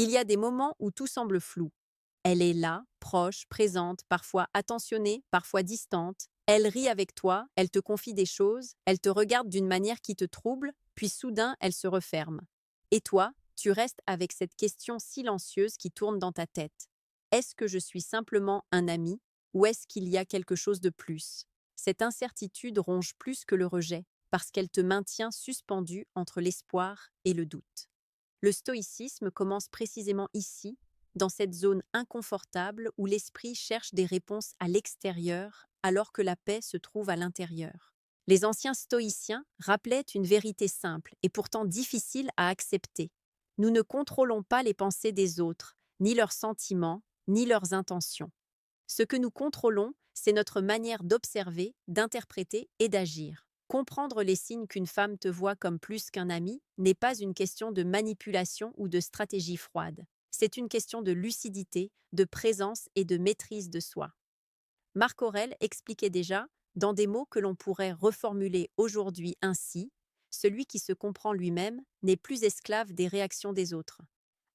Il y a des moments où tout semble flou. Elle est là, proche, présente, parfois attentionnée, parfois distante. Elle rit avec toi, elle te confie des choses, elle te regarde d'une manière qui te trouble, puis soudain elle se referme. Et toi, tu restes avec cette question silencieuse qui tourne dans ta tête. Est-ce que je suis simplement un ami ou est-ce qu'il y a quelque chose de plus? Cette incertitude ronge plus que le rejet, parce qu'elle te maintient suspendu entre l'espoir et le doute. Le stoïcisme commence précisément ici, dans cette zone inconfortable où l'esprit cherche des réponses à l'extérieur alors que la paix se trouve à l'intérieur. Les anciens stoïciens rappelaient une vérité simple et pourtant difficile à accepter. Nous ne contrôlons pas les pensées des autres, ni leurs sentiments, ni leurs intentions. Ce que nous contrôlons, c'est notre manière d'observer, d'interpréter et d'agir. Comprendre les signes qu'une femme te voit comme plus qu'un ami n'est pas une question de manipulation ou de stratégie froide. C'est une question de lucidité, de présence et de maîtrise de soi. Marc Aurèle expliquait déjà, dans des mots que l'on pourrait reformuler aujourd'hui ainsi, celui qui se comprend lui-même n'est plus esclave des réactions des autres.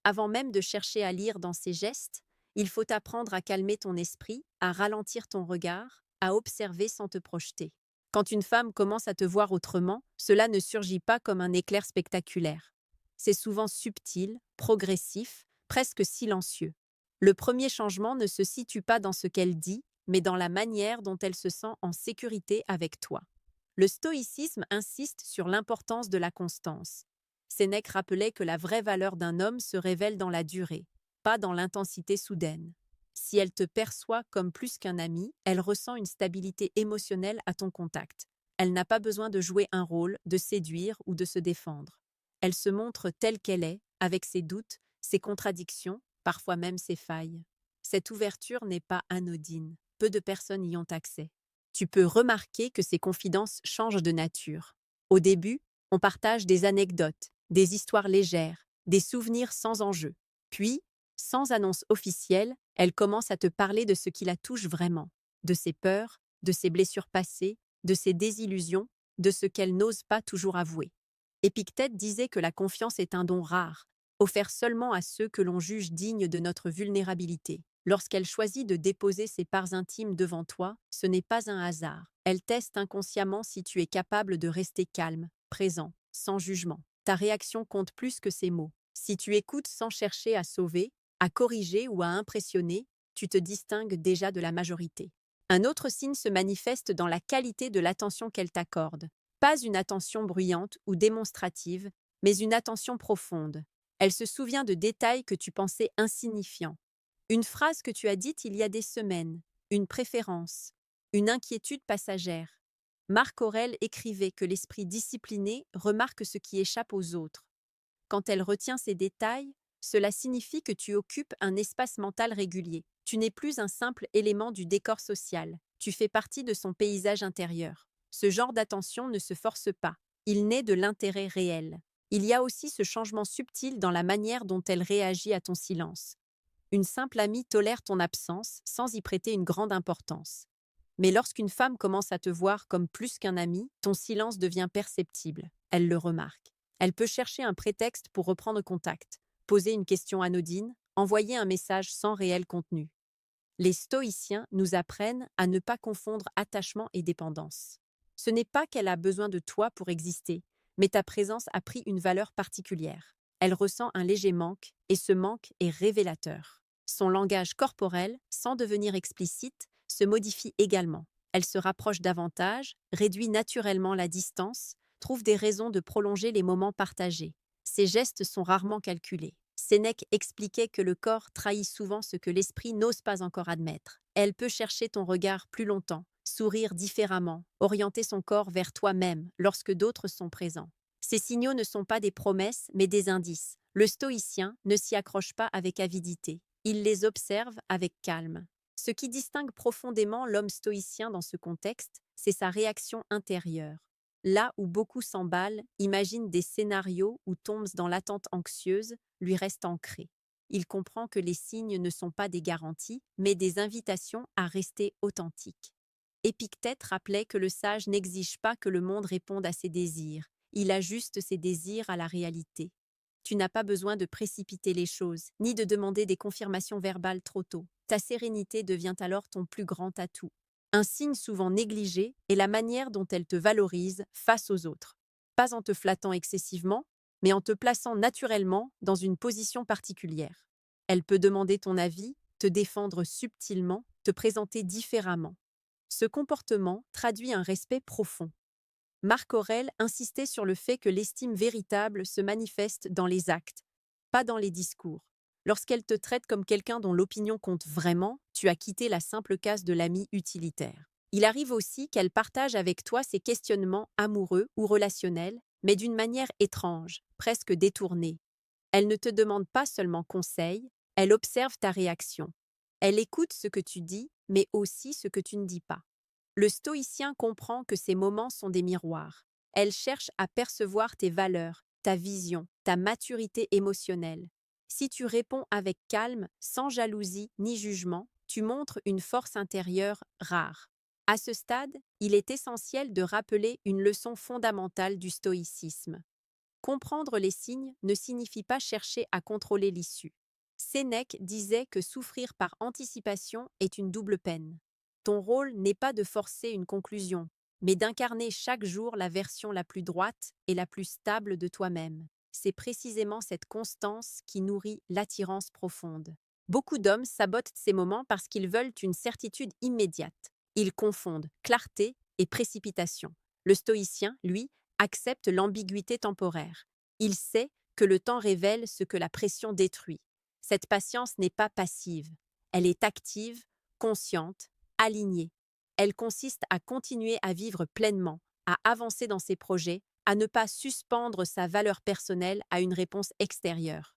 Avant même de chercher à lire dans ses gestes, il faut apprendre à calmer ton esprit, à ralentir ton regard, à observer sans te projeter. Quand une femme commence à te voir autrement, cela ne surgit pas comme un éclair spectaculaire. C'est souvent subtil, progressif, presque silencieux. Le premier changement ne se situe pas dans ce qu'elle dit, mais dans la manière dont elle se sent en sécurité avec toi. Le stoïcisme insiste sur l'importance de la constance. Sénèque rappelait que la vraie valeur d'un homme se révèle dans la durée, pas dans l'intensité soudaine. Si elle te perçoit comme plus qu'un ami, elle ressent une stabilité émotionnelle à ton contact. Elle n'a pas besoin de jouer un rôle, de séduire ou de se défendre. Elle se montre telle qu'elle est, avec ses doutes, ses contradictions, parfois même ses failles. Cette ouverture n'est pas anodine. Peu de personnes y ont accès. Tu peux remarquer que ces confidences changent de nature. Au début, on partage des anecdotes, des histoires légères, des souvenirs sans enjeu. Puis, sans annonce officielle, elle commence à te parler de ce qui la touche vraiment, de ses peurs, de ses blessures passées, de ses désillusions, de ce qu'elle n'ose pas toujours avouer. Épictète disait que la confiance est un don rare, offert seulement à ceux que l'on juge dignes de notre vulnérabilité. Lorsqu'elle choisit de déposer ses parts intimes devant toi, ce n'est pas un hasard. Elle teste inconsciemment si tu es capable de rester calme, présent, sans jugement. Ta réaction compte plus que ses mots. Si tu écoutes sans chercher à sauver, à corriger ou à impressionner, tu te distingues déjà de la majorité. Un autre signe se manifeste dans la qualité de l'attention qu'elle t'accorde. Pas une attention bruyante ou démonstrative, mais une attention profonde. Elle se souvient de détails que tu pensais insignifiants. Une phrase que tu as dite il y a des semaines, une préférence, une inquiétude passagère. Marc Aurèle écrivait que l'esprit discipliné remarque ce qui échappe aux autres. Quand elle retient ces détails, cela signifie que tu occupes un espace mental régulier. Tu n'es plus un simple élément du décor social. Tu fais partie de son paysage intérieur. Ce genre d'attention ne se force pas. Il naît de l'intérêt réel. Il y a aussi ce changement subtil dans la manière dont elle réagit à ton silence. Une simple amie tolère ton absence sans y prêter une grande importance. Mais lorsqu'une femme commence à te voir comme plus qu'un ami, ton silence devient perceptible. Elle le remarque. Elle peut chercher un prétexte pour reprendre contact, poser une question anodine, envoyer un message sans réel contenu. Les stoïciens nous apprennent à ne pas confondre attachement et dépendance. Ce n'est pas qu'elle a besoin de toi pour exister, mais ta présence a pris une valeur particulière. Elle ressent un léger manque, et ce manque est révélateur. Son langage corporel, sans devenir explicite, se modifie également. Elle se rapproche davantage, réduit naturellement la distance, trouve des raisons de prolonger les moments partagés. Ses gestes sont rarement calculés. Sénèque expliquait que le corps trahit souvent ce que l'esprit n'ose pas encore admettre. Elle peut chercher ton regard plus longtemps, sourire différemment, orienter son corps vers toi-même lorsque d'autres sont présents. Ces signaux ne sont pas des promesses, mais des indices. Le stoïcien ne s'y accroche pas avec avidité. Il les observe avec calme. Ce qui distingue profondément l'homme stoïcien dans ce contexte, c'est sa réaction intérieure. Là où beaucoup s'emballent, imaginent des scénarios ou tombent dans l'attente anxieuse, lui reste ancré. Il comprend que les signes ne sont pas des garanties, mais des invitations à rester authentique. Épictète rappelait que le sage n'exige pas que le monde réponde à ses désirs, il ajuste ses désirs à la réalité. Tu n'as pas besoin de précipiter les choses, ni de demander des confirmations verbales trop tôt. Ta sérénité devient alors ton plus grand atout. Un signe souvent négligé est la manière dont elle te valorise face aux autres. Pas en te flattant excessivement, mais en te plaçant naturellement dans une position particulière. Elle peut demander ton avis, te défendre subtilement, te présenter différemment. Ce comportement traduit un respect profond. Marc Aurèle insistait sur le fait que l'estime véritable se manifeste dans les actes, pas dans les discours. Lorsqu'elle te traite comme quelqu'un dont l'opinion compte vraiment, tu as quitté la simple case de l'ami utilitaire. Il arrive aussi qu'elle partage avec toi ses questionnements amoureux ou relationnels, mais d'une manière étrange, presque détournée. Elle ne te demande pas seulement conseil, elle observe ta réaction. Elle écoute ce que tu dis, mais aussi ce que tu ne dis pas. Le stoïcien comprend que ces moments sont des miroirs. Elle cherche à percevoir tes valeurs, ta vision, ta maturité émotionnelle. Si tu réponds avec calme, sans jalousie ni jugement, tu montres une force intérieure rare. À ce stade, il est essentiel de rappeler une leçon fondamentale du stoïcisme. Comprendre les signes ne signifie pas chercher à contrôler l'issue. Sénèque disait que souffrir par anticipation est une double peine. Ton rôle n'est pas de forcer une conclusion, mais d'incarner chaque jour la version la plus droite et la plus stable de toi-même. C'est précisément cette constance qui nourrit l'attirance profonde. Beaucoup d'hommes sabotent ces moments parce qu'ils veulent une certitude immédiate. Ils confondent clarté et précipitation. Le stoïcien, lui, accepte l'ambiguïté temporaire. Il sait que le temps révèle ce que la pression détruit. Cette patience n'est pas passive. Elle est active, consciente, alignée. Elle consiste à continuer à vivre pleinement, à avancer dans ses projets, à ne pas suspendre sa valeur personnelle à une réponse extérieure.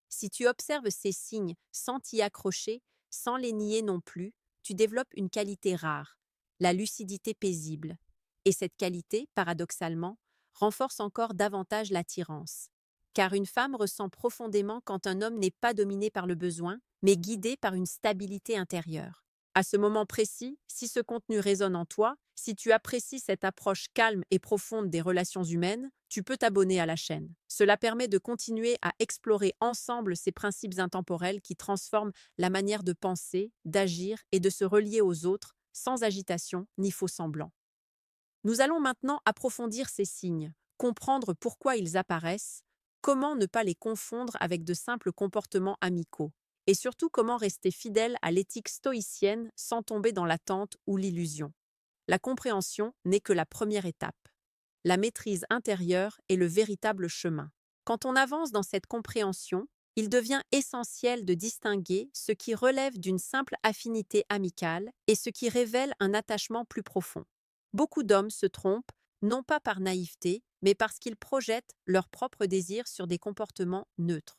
Si tu observes ces signes sans t'y accrocher, sans les nier non plus, tu développes une qualité rare, la lucidité paisible. Et cette qualité, paradoxalement, renforce encore davantage l'attirance. Car une femme ressent profondément quand un homme n'est pas dominé par le besoin, mais guidé par une stabilité intérieure. À ce moment précis, si ce contenu résonne en toi, si tu apprécies cette approche calme et profonde des relations humaines, tu peux t'abonner à la chaîne. Cela permet de continuer à explorer ensemble ces principes intemporels qui transforment la manière de penser, d'agir et de se relier aux autres sans agitation ni faux semblant. Nous allons maintenant approfondir ces signes, comprendre pourquoi ils apparaissent, comment ne pas les confondre avec de simples comportements amicaux, et surtout comment rester fidèle à l'éthique stoïcienne sans tomber dans l'attente ou l'illusion. La compréhension n'est que la première étape. La maîtrise intérieure est le véritable chemin. Quand on avance dans cette compréhension, il devient essentiel de distinguer ce qui relève d'une simple affinité amicale et ce qui révèle un attachement plus profond. Beaucoup d'hommes se trompent, non pas par naïveté, mais parce qu'ils projettent leurs propres désirs sur des comportements neutres.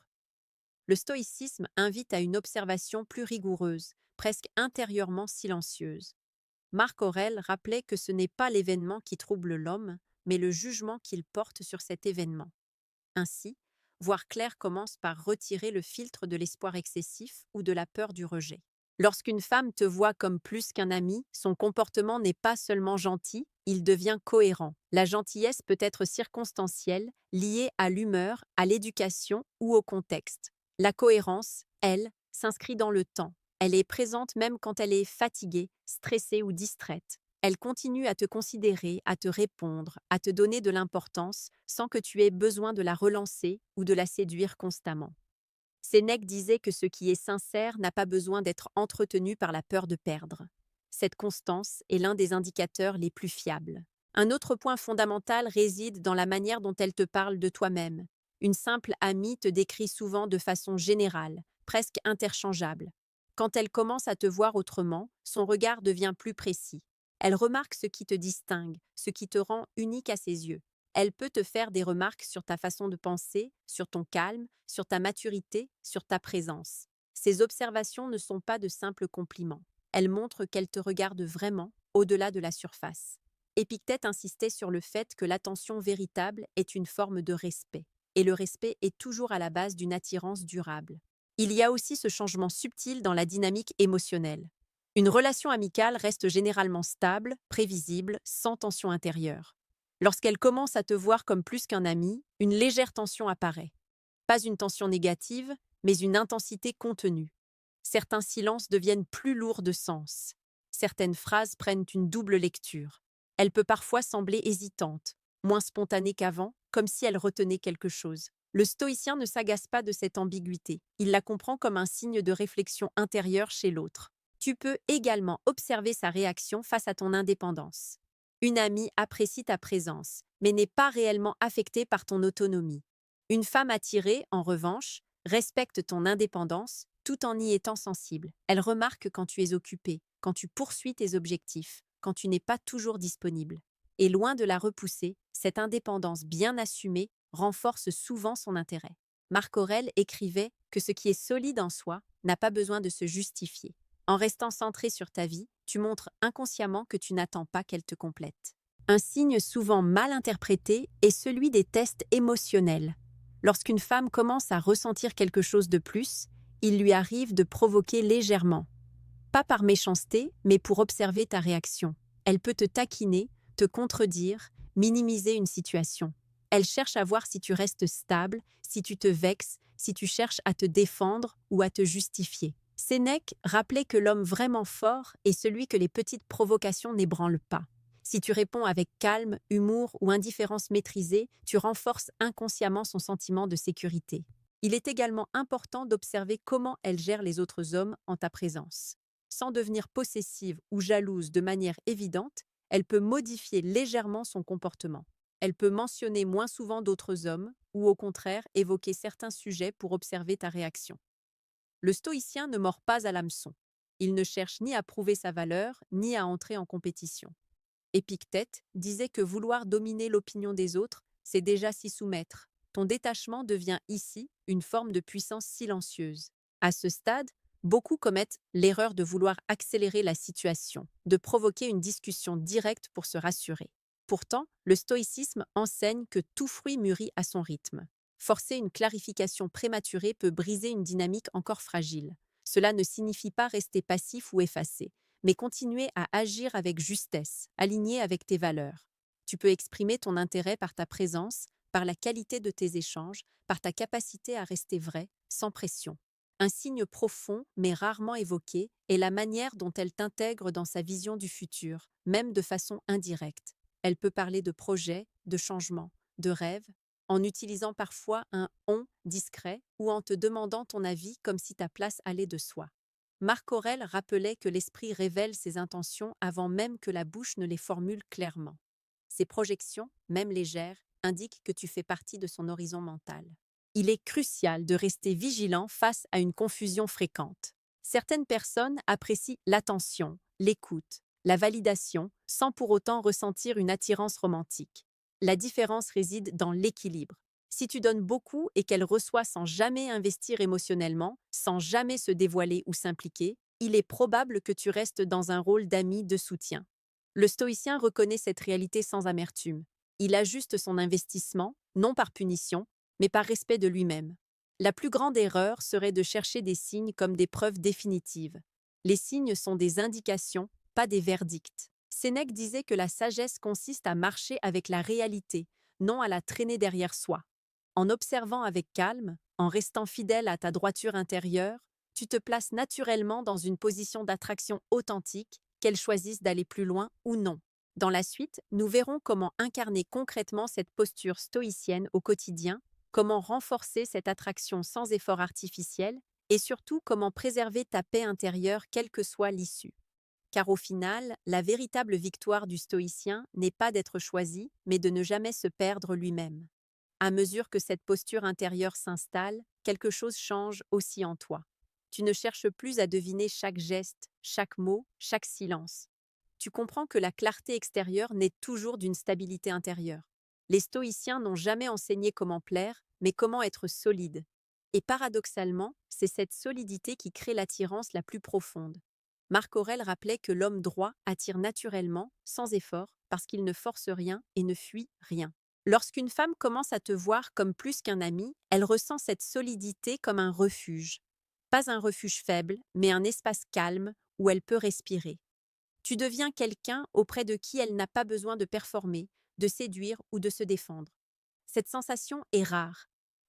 Le stoïcisme invite à une observation plus rigoureuse, presque intérieurement silencieuse. Marc Aurèle rappelait que ce n'est pas l'événement qui trouble l'homme, mais le jugement qu'il porte sur cet événement. Ainsi, voir clair commence par retirer le filtre de l'espoir excessif ou de la peur du rejet. Lorsqu'une femme te voit comme plus qu'un ami, son comportement n'est pas seulement gentil, il devient cohérent. La gentillesse peut être circonstancielle, liée à l'humeur, à l'éducation ou au contexte. La cohérence, elle, s'inscrit dans le temps. Elle est présente même quand elle est fatiguée, stressée ou distraite. Elle continue à te considérer, à te répondre, à te donner de l'importance sans que tu aies besoin de la relancer ou de la séduire constamment. Sénèque disait que ce qui est sincère n'a pas besoin d'être entretenu par la peur de perdre. Cette constance est l'un des indicateurs les plus fiables. Un autre point fondamental réside dans la manière dont elle te parle de toi-même. Une simple amie te décrit souvent de façon générale, presque interchangeable. Quand elle commence à te voir autrement, son regard devient plus précis. Elle remarque ce qui te distingue, ce qui te rend unique à ses yeux. Elle peut te faire des remarques sur ta façon de penser, sur ton calme, sur ta maturité, sur ta présence. Ces observations ne sont pas de simples compliments. Elles montrent qu'elle te regarde vraiment, au-delà de la surface. Épictète insistait sur le fait que l'attention véritable est une forme de respect, et le respect est toujours à la base d'une attirance durable. Il y a aussi ce changement subtil dans la dynamique émotionnelle. Une relation amicale reste généralement stable, prévisible, sans tension intérieure. Lorsqu'elle commence à te voir comme plus qu'un ami, une légère tension apparaît. Pas une tension négative, mais une intensité contenue. Certains silences deviennent plus lourds de sens. Certaines phrases prennent une double lecture. Elle peut parfois sembler hésitante, moins spontanée qu'avant, comme si elle retenait quelque chose. Le stoïcien ne s'agace pas de cette ambiguïté. Il la comprend comme un signe de réflexion intérieure chez l'autre. Tu peux également observer sa réaction face à ton indépendance. Une amie apprécie ta présence, mais n'est pas réellement affectée par ton autonomie. Une femme attirée, en revanche, respecte ton indépendance tout en y étant sensible. Elle remarque quand tu es occupé, quand tu poursuis tes objectifs, quand tu n'es pas toujours disponible. Et loin de la repousser, cette indépendance bien assumée renforce souvent son intérêt. Marc Aurèle écrivait que ce qui est solide en soi n'a pas besoin de se justifier. En restant centré sur ta vie, tu montres inconsciemment que tu n'attends pas qu'elle te complète. Un signe souvent mal interprété est celui des tests émotionnels. Lorsqu'une femme commence à ressentir quelque chose de plus, il lui arrive de provoquer légèrement. Pas par méchanceté, mais pour observer ta réaction. Elle peut te taquiner, te contredire, minimiser une situation. Elle cherche à voir si tu restes stable, si tu te vexes, si tu cherches à te défendre ou à te justifier. Sénèque rappelait que l'homme vraiment fort est celui que les petites provocations n'ébranlent pas. Si tu réponds avec calme, humour ou indifférence maîtrisée, tu renforces inconsciemment son sentiment de sécurité. Il est également important d'observer comment elle gère les autres hommes en ta présence. Sans devenir possessive ou jalouse de manière évidente, elle peut modifier légèrement son comportement. Elle peut mentionner moins souvent d'autres hommes ou au contraire évoquer certains sujets pour observer ta réaction. Le stoïcien ne mord pas à l'hameçon. Il ne cherche ni à prouver sa valeur, ni à entrer en compétition. Épictète disait que vouloir dominer l'opinion des autres, c'est déjà s'y soumettre. Ton détachement devient ici une forme de puissance silencieuse. À ce stade, beaucoup commettent l'erreur de vouloir accélérer la situation, de provoquer une discussion directe pour se rassurer. Pourtant, le stoïcisme enseigne que tout fruit mûrit à son rythme. Forcer une clarification prématurée peut briser une dynamique encore fragile. Cela ne signifie pas rester passif ou effacé, mais continuer à agir avec justesse, aligné avec tes valeurs. Tu peux exprimer ton intérêt par ta présence, par la qualité de tes échanges, par ta capacité à rester vrai, sans pression. Un signe profond, mais rarement évoqué, est la manière dont elle t'intègre dans sa vision du futur, même de façon indirecte. Elle peut parler de projets, de changements, de rêves, en utilisant parfois un « on » discret ou en te demandant ton avis comme si ta place allait de soi. Marc Aurèle rappelait que l'esprit révèle ses intentions avant même que la bouche ne les formule clairement. Ces projections, même légères, indiquent que tu fais partie de son horizon mental. Il est crucial de rester vigilant face à une confusion fréquente. Certaines personnes apprécient l'attention, l'écoute, la validation, sans pour autant ressentir une attirance romantique. La différence réside dans l'équilibre. Si tu donnes beaucoup et qu'elle reçoit sans jamais investir émotionnellement, sans jamais se dévoiler ou s'impliquer, il est probable que tu restes dans un rôle d'ami de soutien. Le stoïcien reconnaît cette réalité sans amertume. Il ajuste son investissement, non par punition, mais par respect de lui-même. La plus grande erreur serait de chercher des signes comme des preuves définitives. Les signes sont des indications, pas des verdicts. Sénèque disait que la sagesse consiste à marcher avec la réalité, non à la traîner derrière soi. En observant avec calme, en restant fidèle à ta droiture intérieure, tu te places naturellement dans une position d'attraction authentique, qu'elle choisisse d'aller plus loin ou non. Dans la suite, nous verrons comment incarner concrètement cette posture stoïcienne au quotidien, comment renforcer cette attraction sans effort artificiel et surtout comment préserver ta paix intérieure quelle que soit l'issue. Car au final, la véritable victoire du stoïcien n'est pas d'être choisi, mais de ne jamais se perdre lui-même. À mesure que cette posture intérieure s'installe, quelque chose change aussi en toi. Tu ne cherches plus à deviner chaque geste, chaque mot, chaque silence. Tu comprends que la clarté extérieure naît toujours d'une stabilité intérieure. Les stoïciens n'ont jamais enseigné comment plaire, mais comment être solide. Et paradoxalement, c'est cette solidité qui crée l'attirance la plus profonde. Marc Aurèle rappelait que l'homme droit attire naturellement, sans effort, parce qu'il ne force rien et ne fuit rien. Lorsqu'une femme commence à te voir comme plus qu'un ami, elle ressent cette solidité comme un refuge. Pas un refuge faible, mais un espace calme où elle peut respirer. Tu deviens quelqu'un auprès de qui elle n'a pas besoin de performer, de séduire ou de se défendre. Cette sensation est rare.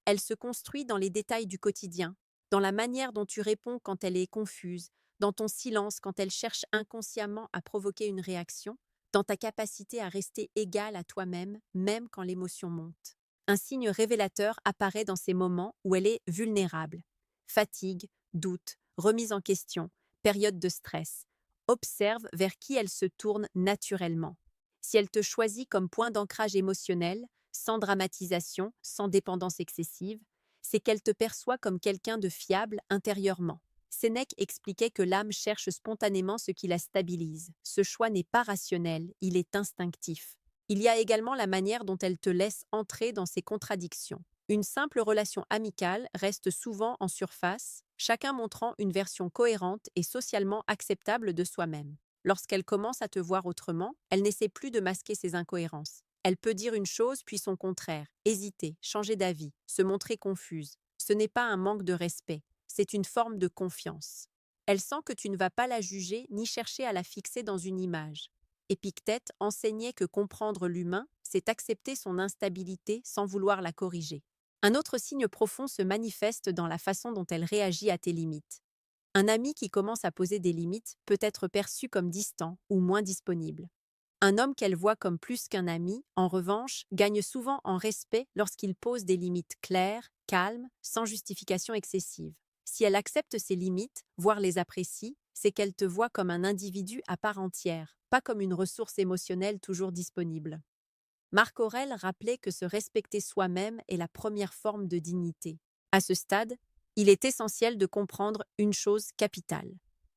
Elle se construit dans les détails du quotidien, dans la manière dont tu réponds quand elle est confuse, dans ton silence quand elle cherche inconsciemment à provoquer une réaction, dans ta capacité à rester égal à toi-même, même quand l'émotion monte. Un signe révélateur apparaît dans ces moments où elle est vulnérable. Fatigue, doute, remise en question, période de stress. Observe vers qui elle se tourne naturellement. Si elle te choisit comme point d'ancrage émotionnel, sans dramatisation, sans dépendance excessive, c'est qu'elle te perçoit comme quelqu'un de fiable intérieurement. Sénèque expliquait que l'âme cherche spontanément ce qui la stabilise. Ce choix n'est pas rationnel, il est instinctif. Il y a également la manière dont elle te laisse entrer dans ses contradictions. Une simple relation amicale reste souvent en surface, chacun montrant une version cohérente et socialement acceptable de soi-même. Lorsqu'elle commence à te voir autrement, elle n'essaie plus de masquer ses incohérences. Elle peut dire une chose puis son contraire, hésiter, changer d'avis, se montrer confuse. Ce n'est pas un manque de respect, c'est une forme de confiance. Elle sent que tu ne vas pas la juger ni chercher à la fixer dans une image. Épictète enseignait que comprendre l'humain, c'est accepter son instabilité sans vouloir la corriger. Un autre signe profond se manifeste dans la façon dont elle réagit à tes limites. Un ami qui commence à poser des limites peut être perçu comme distant ou moins disponible. Un homme qu'elle voit comme plus qu'un ami, en revanche, gagne souvent en respect lorsqu'il pose des limites claires, calmes, sans justification excessive. Si elle accepte ses limites, voire les apprécie, c'est qu'elle te voit comme un individu à part entière, pas comme une ressource émotionnelle toujours disponible. Marc Aurèle rappelait que se respecter soi-même est la première forme de dignité. À ce stade, il est essentiel de comprendre une chose capitale.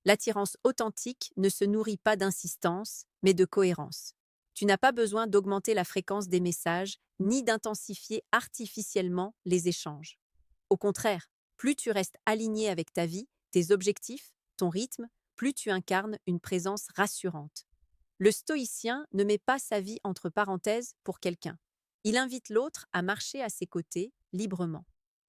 L'attirance authentique ne se nourrit pas d'insistance, mais de cohérence. Tu n'as pas besoin d'augmenter la fréquence des messages, ni d'intensifier artificiellement les échanges. Au contraire, plus tu restes aligné avec ta vie, tes objectifs, ton rythme, plus tu incarnes une présence rassurante. Le stoïcien ne met pas sa vie entre parenthèses pour quelqu'un. Il invite l'autre à marcher à ses côtés, librement.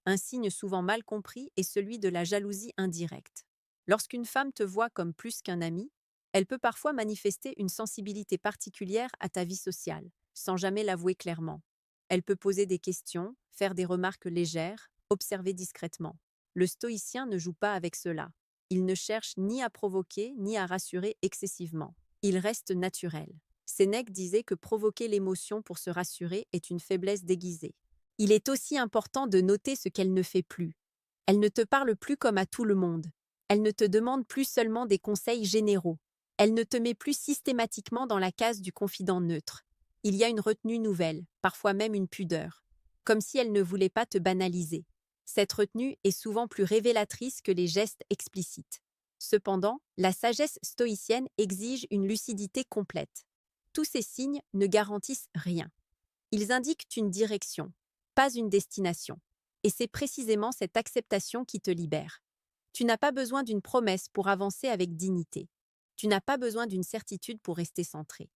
Un signe souvent mal compris est celui de la jalousie indirecte. Lorsqu'une femme te voit comme plus qu'un ami, elle peut parfois manifester une sensibilité particulière à ta vie sociale, sans jamais l'avouer clairement. Elle peut poser des questions, faire des remarques légères, observer discrètement. Le stoïcien ne joue pas avec cela. Il ne cherche ni à provoquer ni à rassurer excessivement. Il reste naturel. Sénèque disait que provoquer l'émotion pour se rassurer est une faiblesse déguisée. Il est aussi important de noter ce qu'elle ne fait plus. Elle ne te parle plus comme à tout le monde. Elle ne te demande plus seulement des conseils généraux. Elle ne te met plus systématiquement dans la case du confident neutre. Il y a une retenue nouvelle, parfois même une pudeur, comme si elle ne voulait pas te banaliser. Cette retenue est souvent plus révélatrice que les gestes explicites. Cependant, la sagesse stoïcienne exige une lucidité complète. Tous ces signes ne garantissent rien. Ils indiquent une direction, pas une destination. Et c'est précisément cette acceptation qui te libère. Tu n'as pas besoin d'une promesse pour avancer avec dignité. Tu n'as pas besoin d'une certitude pour rester centré.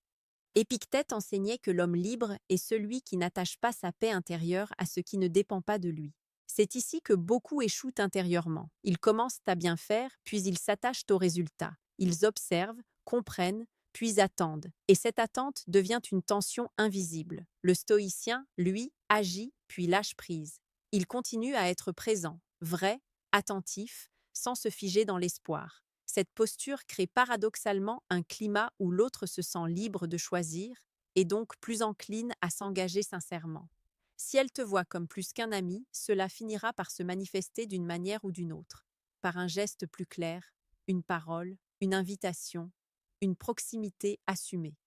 Épictète enseignait que l'homme libre est celui qui n'attache pas sa paix intérieure à ce qui ne dépend pas de lui. C'est ici que beaucoup échouent intérieurement. Ils commencent à bien faire, puis ils s'attachent aux résultats. Ils observent, comprennent, puis attendent. Et cette attente devient une tension invisible. Le stoïcien, lui, agit, puis lâche prise. Il continue à être présent, vrai, attentif, sans se figer dans l'espoir. Cette posture crée paradoxalement un climat où l'autre se sent libre de choisir et donc plus encline à s'engager sincèrement. Si elle te voit comme plus qu'un ami, cela finira par se manifester d'une manière ou d'une autre, par un geste plus clair, une parole, une invitation, une proximité assumée.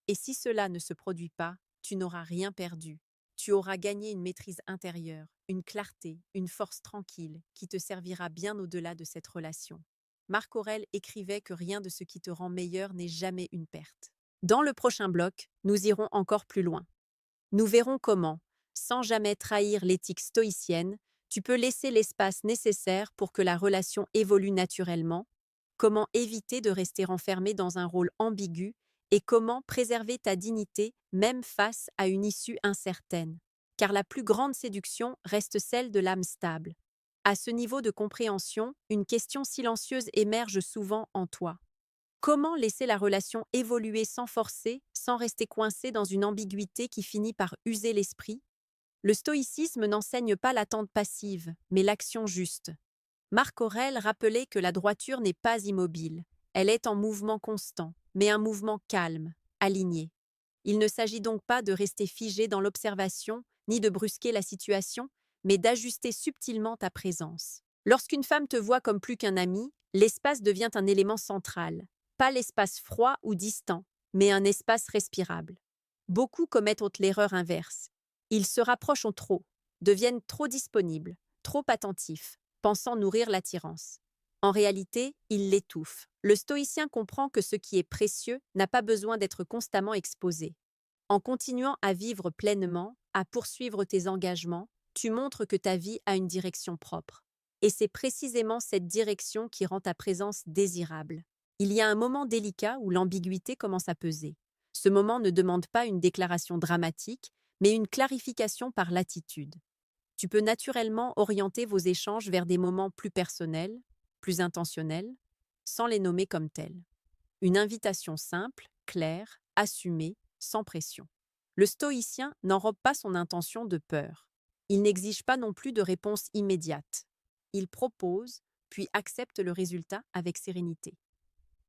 Et si cela ne se produit pas, tu n'auras rien perdu. Tu auras gagné une maîtrise intérieure, une clarté, une force tranquille qui te servira bien au-delà de cette relation. Marc Aurèle écrivait que rien de ce qui te rend meilleur n'est jamais une perte. Dans le prochain bloc, nous irons encore plus loin. Nous verrons comment, sans jamais trahir l'éthique stoïcienne, tu peux laisser l'espace nécessaire pour que la relation évolue naturellement, comment éviter de rester enfermé dans un rôle ambigu et comment préserver ta dignité même face à une issue incertaine. Car la plus grande séduction reste celle de l'âme stable. À ce niveau de compréhension, une question silencieuse émerge souvent en toi. Comment laisser la relation évoluer sans forcer, sans rester coincé dans une ambiguïté qui finit par user l'esprit? Le stoïcisme n'enseigne pas l'attente passive, mais l'action juste. Marc Aurèle rappelait que la droiture n'est pas immobile, elle est en mouvement constant, mais un mouvement calme, aligné. Il ne s'agit donc pas de rester figé dans l'observation, ni de brusquer la situation, mais d'ajuster subtilement ta présence. Lorsqu'une femme te voit comme plus qu'un ami, l'espace devient un élément central, pas l'espace froid ou distant, mais un espace respirable. Beaucoup commettent l'erreur inverse. Ils se rapprochent trop, deviennent trop disponibles, trop attentifs, pensant nourrir l'attirance. En réalité, ils l'étouffent. Le stoïcien comprend que ce qui est précieux n'a pas besoin d'être constamment exposé. En continuant à vivre pleinement, à poursuivre tes engagements, tu montres que ta vie a une direction propre. Et c'est précisément cette direction qui rend ta présence désirable. Il y a un moment délicat où l'ambiguïté commence à peser. Ce moment ne demande pas une déclaration dramatique, mais une clarification par l'attitude. Tu peux naturellement orienter vos échanges vers des moments plus personnels, plus intentionnels, sans les nommer comme tels. Une invitation simple, claire, assumée, sans pression. Le stoïcien n'enrobe pas son intention de peur. Il n'exige pas non plus de réponse immédiate. Il propose, puis accepte le résultat avec sérénité.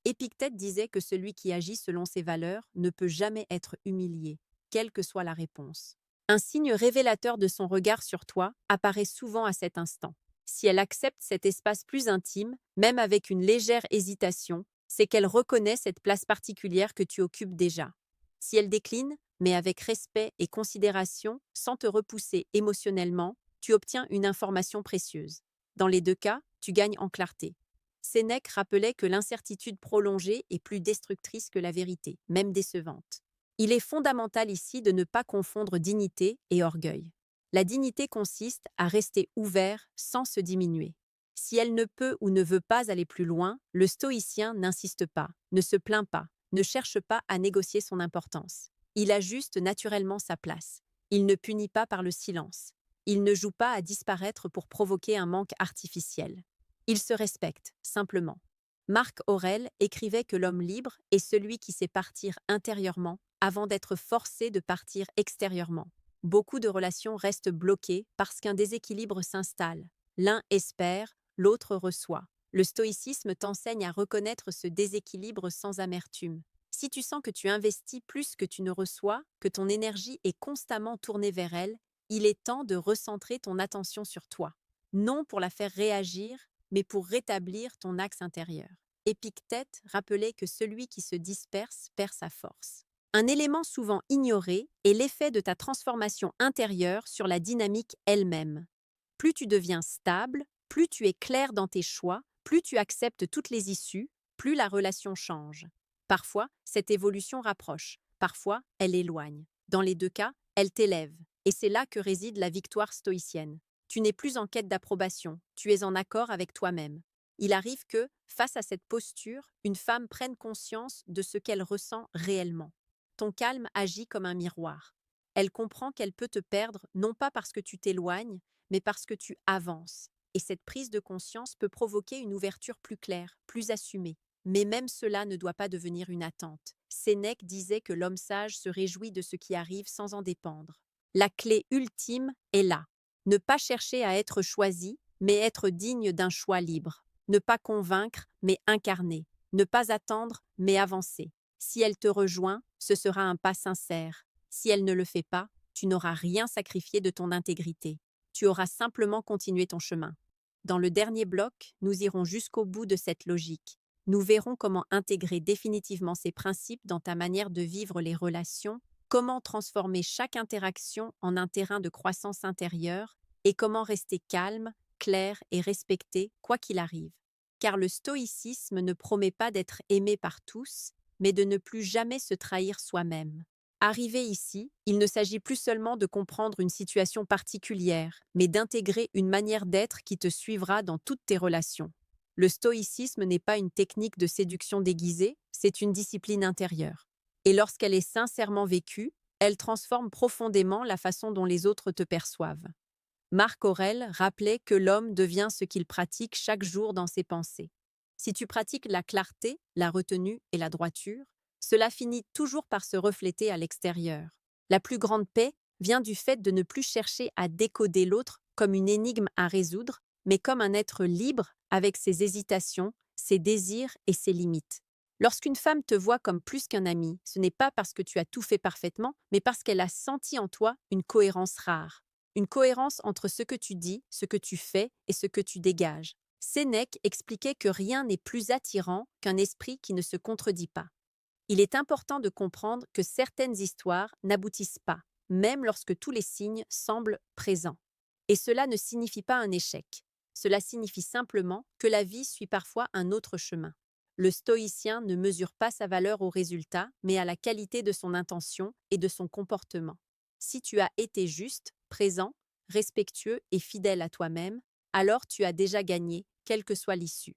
Épictète disait que celui qui agit selon ses valeurs ne peut jamais être humilié, quelle que soit la réponse. Un signe révélateur de son regard sur toi apparaît souvent à cet instant. Si elle accepte cet espace plus intime, même avec une légère hésitation, c'est qu'elle reconnaît cette place particulière que tu occupes déjà. Si elle décline, mais avec respect et considération, sans te repousser émotionnellement, tu obtiens une information précieuse. Dans les deux cas, tu gagnes en clarté. Sénèque rappelait que l'incertitude prolongée est plus destructrice que la vérité, même décevante. Il est fondamental ici de ne pas confondre dignité et orgueil. La dignité consiste à rester ouvert sans se diminuer. Si elle ne peut ou ne veut pas aller plus loin, le stoïcien n'insiste pas, ne se plaint pas, ne cherche pas à négocier son importance. Il ajuste naturellement sa place. Il ne punit pas par le silence. Il ne joue pas à disparaître pour provoquer un manque artificiel. Il se respecte, simplement. Marc Aurèle écrivait que l'homme libre est celui qui sait partir intérieurement avant d'être forcé de partir extérieurement. Beaucoup de relations restent bloquées parce qu'un déséquilibre s'installe. L'un espère, l'autre reçoit. Le stoïcisme t'enseigne à reconnaître ce déséquilibre sans amertume. Si tu sens que tu investis plus que tu ne reçois, que ton énergie est constamment tournée vers elle, il est temps de recentrer ton attention sur toi. Non pour la faire réagir, mais pour rétablir ton axe intérieur. Épictète rappelait que celui qui se disperse perd sa force. Un élément souvent ignoré est l'effet de ta transformation intérieure sur la dynamique elle-même. Plus tu deviens stable, plus tu es clair dans tes choix, plus tu acceptes toutes les issues, plus la relation change. Parfois, cette évolution rapproche, parfois, elle éloigne. Dans les deux cas, elle t'élève. Et c'est là que réside la victoire stoïcienne. Tu n'es plus en quête d'approbation, tu es en accord avec toi-même. Il arrive que, face à cette posture, une femme prenne conscience de ce qu'elle ressent réellement. Ton calme agit comme un miroir. Elle comprend qu'elle peut te perdre non pas parce que tu t'éloignes, mais parce que tu avances. Et cette prise de conscience peut provoquer une ouverture plus claire, plus assumée. Mais même cela ne doit pas devenir une attente. Sénèque disait que l'homme sage se réjouit de ce qui arrive sans en dépendre. La clé ultime est là. Ne pas chercher à être choisi, mais être digne d'un choix libre. Ne pas convaincre, mais incarner. Ne pas attendre, mais avancer. Si elle te rejoint, ce sera un pas sincère. Si elle ne le fait pas, tu n'auras rien sacrifié de ton intégrité. Tu auras simplement continué ton chemin. Dans le dernier bloc, nous irons jusqu'au bout de cette logique. Nous verrons comment intégrer définitivement ces principes dans ta manière de vivre les relations, comment transformer chaque interaction en un terrain de croissance intérieure et comment rester calme, clair et respecté quoi qu'il arrive. Car le stoïcisme ne promet pas d'être aimé par tous, mais de ne plus jamais se trahir soi-même. Arrivé ici, il ne s'agit plus seulement de comprendre une situation particulière, mais d'intégrer une manière d'être qui te suivra dans toutes tes relations. Le stoïcisme n'est pas une technique de séduction déguisée, c'est une discipline intérieure. Et lorsqu'elle est sincèrement vécue, elle transforme profondément la façon dont les autres te perçoivent. Marc Aurèle rappelait que l'homme devient ce qu'il pratique chaque jour dans ses pensées. Si tu pratiques la clarté, la retenue et la droiture, cela finit toujours par se refléter à l'extérieur. La plus grande paix vient du fait de ne plus chercher à décoder l'autre comme une énigme à résoudre, mais comme un être libre avec ses hésitations, ses désirs et ses limites. Lorsqu'une femme te voit comme plus qu'un ami, ce n'est pas parce que tu as tout fait parfaitement, mais parce qu'elle a senti en toi une cohérence rare. Une cohérence entre ce que tu dis, ce que tu fais et ce que tu dégages. Sénèque expliquait que rien n'est plus attirant qu'un esprit qui ne se contredit pas. Il est important de comprendre que certaines histoires n'aboutissent pas, même lorsque tous les signes semblent présents. Et cela ne signifie pas un échec. Cela signifie simplement que la vie suit parfois un autre chemin. Le stoïcien ne mesure pas sa valeur au résultat, mais à la qualité de son intention et de son comportement. Si tu as été juste, présent, respectueux et fidèle à toi-même, alors tu as déjà gagné, quelle que soit l'issue.